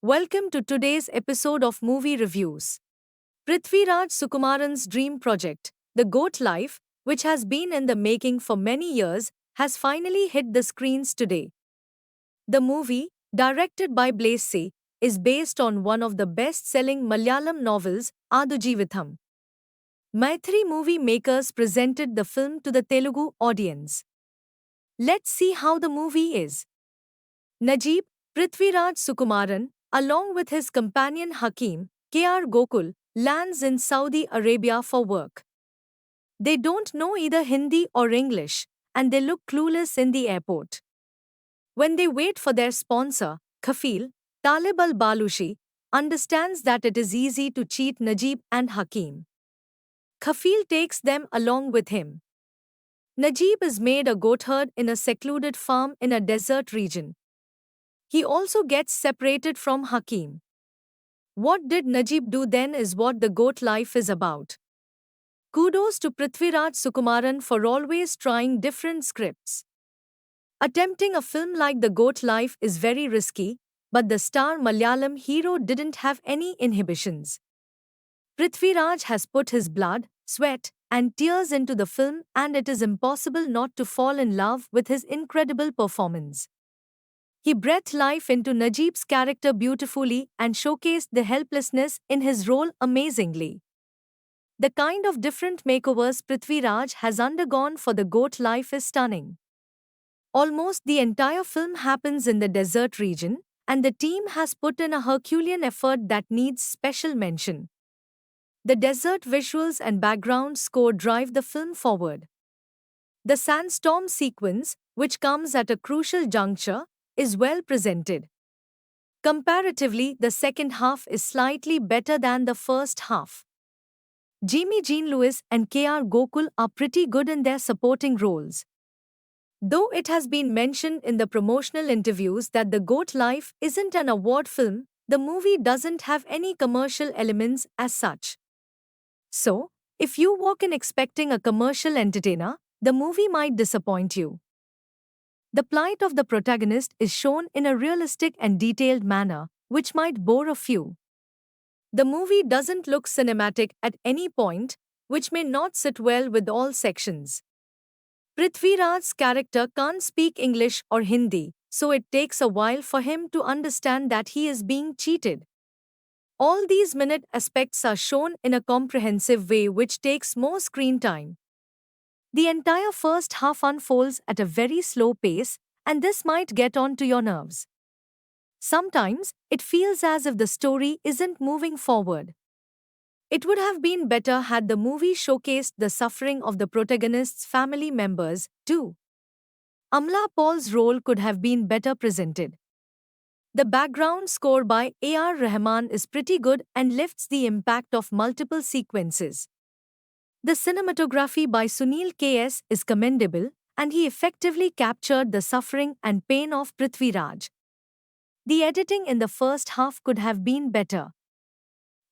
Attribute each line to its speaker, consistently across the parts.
Speaker 1: Welcome to today's episode of Movie Reviews. Prithviraj Sukumaran's dream project, The Goat Life, which has been in the making for many years, has finally hit the screens today. The movie, directed by Blasi, is based on one of the best-selling Malayalam novels, Adujivitham. Maithri movie makers presented the film to the Telugu audience. Let's see how the movie is. Najib, Prithviraj Sukumaran, along with his companion Hakim, K.R. Gokul, lands in Saudi Arabia for work. They don't know either Hindi or English, and they look clueless in the airport. When they wait for their sponsor, Kafil, Talib al-Balushi, understands that it is easy to cheat Najib and Hakim. Kafil takes them along with him. Najib is made a goatherd in a secluded farm in a desert region. He also gets separated from Hakim. What did Najib do then is what The Goat Life is about. Kudos to Prithviraj Sukumaran for always trying different scripts. Attempting a film like The Goat Life is very risky, but the star Malayalam hero didn't have any inhibitions. Prithviraj has put his blood, sweat, and tears into the film, and it is impossible not to fall in love with his incredible performance. He breathed life into Najib's character beautifully and showcased the helplessness in his role amazingly. The kind of different makeovers Prithviraj has undergone for The Goat Life is stunning. Almost the entire film happens in the desert region, and the team has put in a Herculean effort that needs special mention. The desert visuals and background score drive the film forward. The sandstorm sequence, which comes at a crucial juncture, is well presented. Comparatively, the second half is slightly better than the first half. Jimmy Jean Lewis and K.R. Gokul are pretty good in their supporting roles. Though it has been mentioned in the promotional interviews that The Goat Life isn't an award film, the movie doesn't have any commercial elements as such. So, if you walk in expecting a commercial entertainer, the movie might disappoint you. The plight of the protagonist is shown in a realistic and detailed manner, which might bore a few. The movie doesn't look cinematic at any point, which may not sit well with all sections. Prithviraj's character can't speak English or Hindi, so it takes a while for him to understand that he is being cheated. All these minute aspects are shown in a comprehensive way which takes more screen time. The entire first half unfolds at a very slow pace, and this might get on to your nerves. Sometimes, it feels as if the story isn't moving forward. It would have been better had the movie showcased the suffering of the protagonist's family members, too. Amla Paul's role could have been better presented. The background score by A.R. Rahman is pretty good and lifts the impact of multiple sequences. The cinematography by Sunil K.S. is commendable, and he effectively captured the suffering and pain of Prithviraj. The editing in the first half could have been better.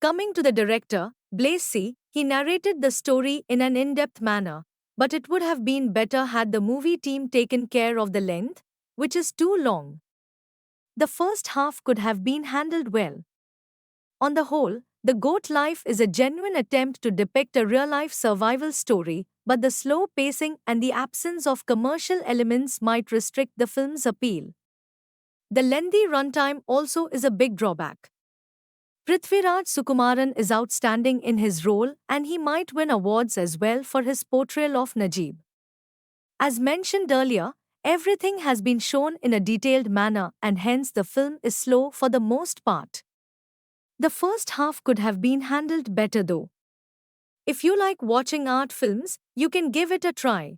Speaker 1: Coming to the director, Blasi, he narrated the story in an in-depth manner, but it would have been better had the movie team taken care of the length, which is too long. The first half could have been handled well. On the whole, The Goat Life is a genuine attempt to depict a real-life survival story, but the slow pacing and the absence of commercial elements might restrict the film's appeal. The lengthy runtime also is a big drawback. Prithviraj Sukumaran is outstanding in his role, and he might win awards as well for his portrayal of Najib. As mentioned earlier, everything has been shown in a detailed manner, and hence the film is slow for the most part. The first half could have been handled better though. If you like watching art films, you can give it a try.